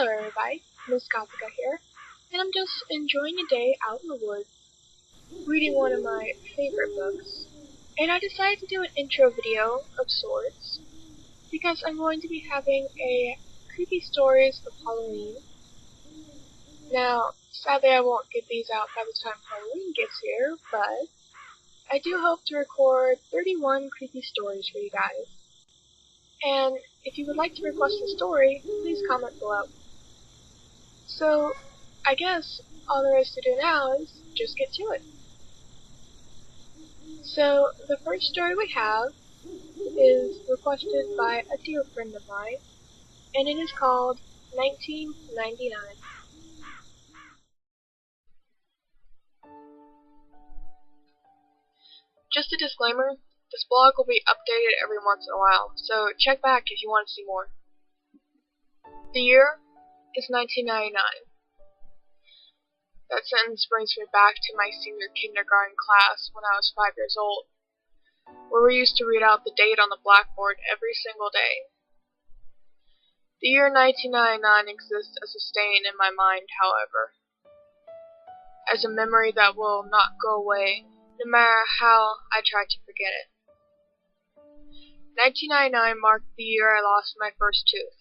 Hello everybody, Ms.Gothika here, and I'm just enjoying a day out in the woods, reading one of my favorite books, and I decided to do an intro video of sorts, because I'm going to be having a creepy stories of Halloween. Now, sadly I won't get these out by the time Halloween gets here, but I do hope to record 31 creepy stories for you guys. And if you would like to request a story, please comment below. So, I guess all there is to do now is just get to it. So, the first story we have is requested by a dear friend of mine, and it is called 1999. Just a disclaimer, this blog will be updated every once in a while, so check back if you want to see more. The year is 1999. That sentence brings me back to my senior kindergarten class when I was 5 years old, where we used to read out the date on the blackboard every single day. The year 1999 exists as a stain in my mind, however, as a memory that will not go away, no matter how I try to forget it. 1999 marked the year I lost my first tooth,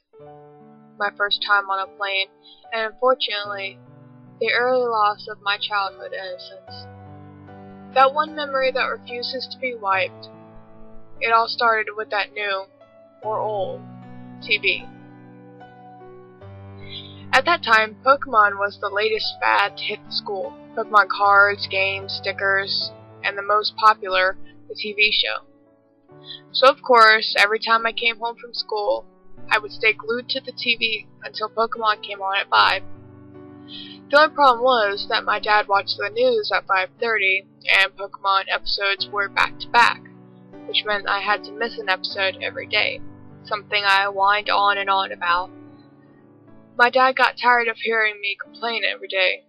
my first time on a plane, and unfortunately, the early loss of my childhood innocence. That one memory that refuses to be wiped. It all started with that new, or old, TV. At that time, Pokemon was the latest fad to hit the school. Pokemon cards, games, stickers, and the most popular, the TV show. So of course, every time I came home from school, I would stay glued to the TV until Pokemon came on at 5. The only problem was that my dad watched the news at 5:30, and Pokemon episodes were back to back, which meant I had to miss an episode every day, something I whined on and on about. My dad got tired of hearing me complain every day.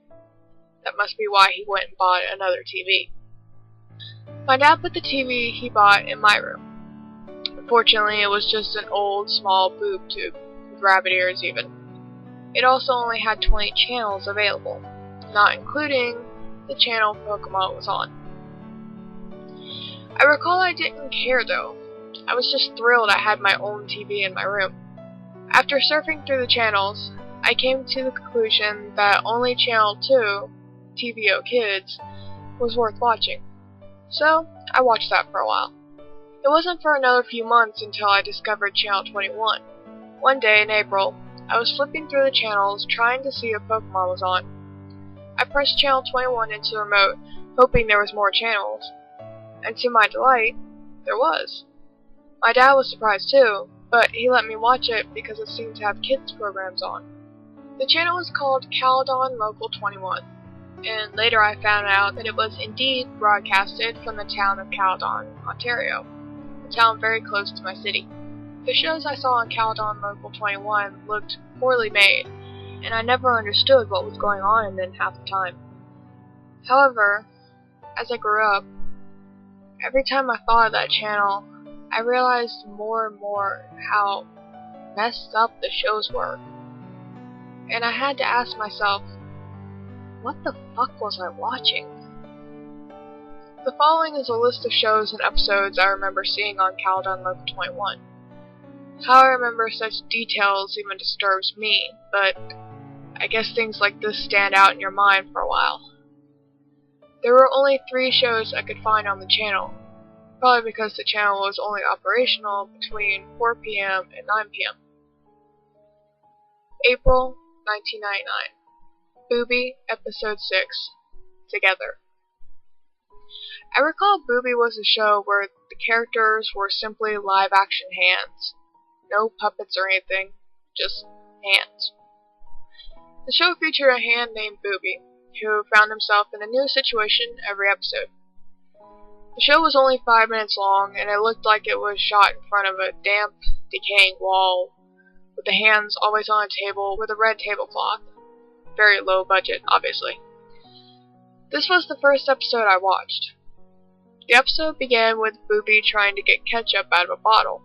That must be why he went and bought another TV. My dad put the TV he bought in my room. Unfortunately, it was just an old, small boob tube, with rabbit ears even. It also only had 20 channels available, not including the channel Pokemon was on. I recall I didn't care though. I was just thrilled I had my own TV in my room. After surfing through the channels, I came to the conclusion that only Channel 2, TVO Kids, was worth watching. So, I watched that for a while. It wasn't for another few months until I discovered Channel 21. One day in April, I was flipping through the channels trying to see if Pokemon was on. I pressed Channel 21 into the remote, hoping there was more channels. And to my delight, there was. My dad was surprised too, but he let me watch it because it seemed to have kids programs on. The channel was called Caledon Local 21, and later I found out that it was indeed broadcasted from the town of Caledon, Ontario, a town very close to my city. The shows I saw on Caledon Local 21 looked poorly made, and I never understood what was going on in them half the time. However, as I grew up, every time I thought of that channel, I realized more and more how messed up the shows were. And I had to ask myself, what the fuck was I watching? The following is a list of shows and episodes I remember seeing on Caledon Local 21. How I remember such details even disturbs me, but I guess things like this stand out in your mind for a while. There were only 3 shows I could find on the channel, probably because the channel was only operational between 4 p.m. and 9 p.m. April 1999. Booby, Episode 6. Together. I recall Booby was a show where the characters were simply live-action hands. No puppets or anything, just hands. The show featured a hand named Booby, who found himself in a new situation every episode. The show was only 5 minutes long, and it looked like it was shot in front of a damp, decaying wall, with the hands always on a table with a red tablecloth. Very low budget, obviously. This was the first episode I watched. The episode began with Booby trying to get ketchup out of a bottle.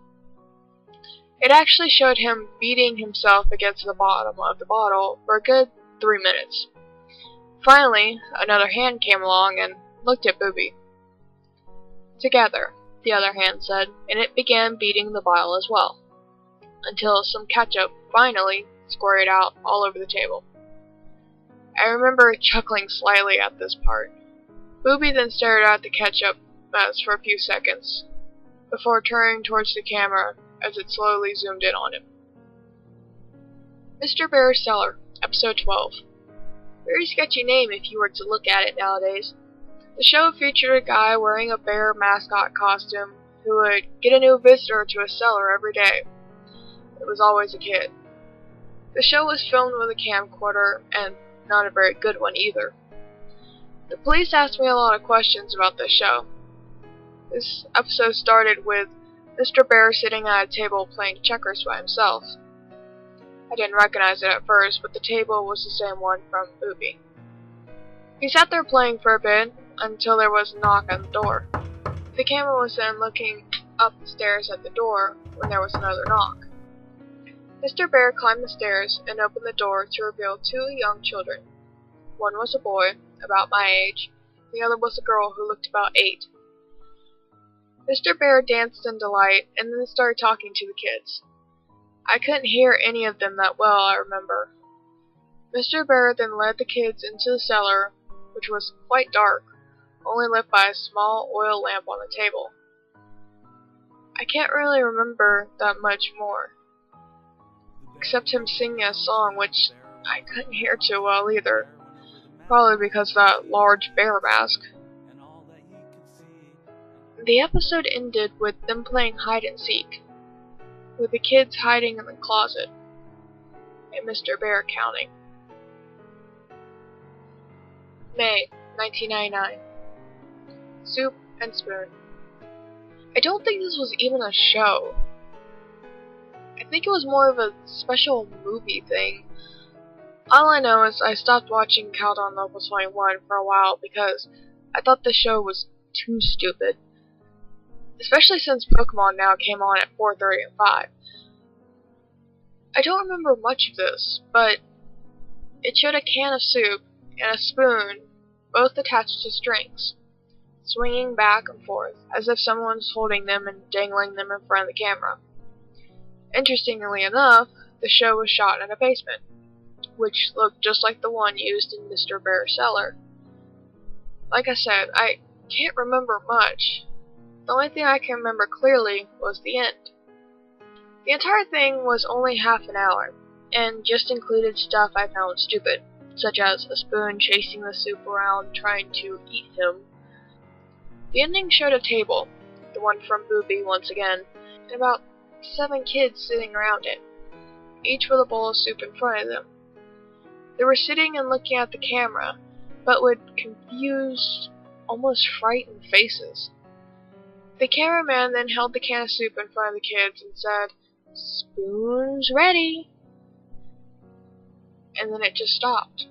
It actually showed him beating himself against the bottom of the bottle for a good 3 minutes. Finally, another hand came along and looked at Booby. "Together," the other hand said, and it began beating the bottle as well, until some ketchup finally squirted out all over the table. I remember chuckling slightly at this part. Booby then stared at the ketchup mess for a few seconds, before turning towards the camera as it slowly zoomed in on him. Mr. Bear's Cellar, Episode 12. Very sketchy name if you were to look at it nowadays. The show featured a guy wearing a bear mascot costume who would get a new visitor to his cellar every day. It was always a kid. The show was filmed with a camcorder, and not a very good one either. The police asked me a lot of questions about this show. This episode started with Mr. Bear sitting at a table playing checkers by himself. I didn't recognize it at first, but the table was the same one from Booby. He sat there playing for a bit until there was a knock on the door. The camera was then looking up the stairs at the door when there was another knock. Mr. Bear climbed the stairs and opened the door to reveal two young children. One was a boy, about my age, the other was a girl who looked about 8. Mr. Bear danced in delight and then started talking to the kids. I couldn't hear any of them that well, I remember. Mr. Bear then led the kids into the cellar, which was quite dark, only lit by a small oil lamp on the table. I can't really remember that much more, except him singing a song which I couldn't hear too well either, probably because of that large bear mask. The episode ended with them playing hide and seek, with the kids hiding in the closet, and Mr. Bear counting. May 1999. Soup and Spoon. I don't think this was even a show. I think it was more of a special movie thing. All I know is I stopped watching Countdown Level 21 for a while because I thought the show was too stupid. Especially since Pokemon now came on at 4:30 and 5. I don't remember much of this, but it showed a can of soup and a spoon, both attached to strings, swinging back and forth as if someone was holding them and dangling them in front of the camera. Interestingly enough, the show was shot in a basement, which looked just like the one used in Mr. Bear's Cellar. Like I said, I can't remember much. The only thing I can remember clearly was the end. The entire thing was only half an hour, and just included stuff I found stupid, such as a spoon chasing the soup around trying to eat him. The ending showed a table, the one from Booby once again, and about 7 kids sitting around it, each with a bowl of soup in front of them. They were sitting and looking at the camera, but with confused, almost frightened faces. The cameraman then held the can of soup in front of the kids and said, "Spoon's ready." And then it just stopped.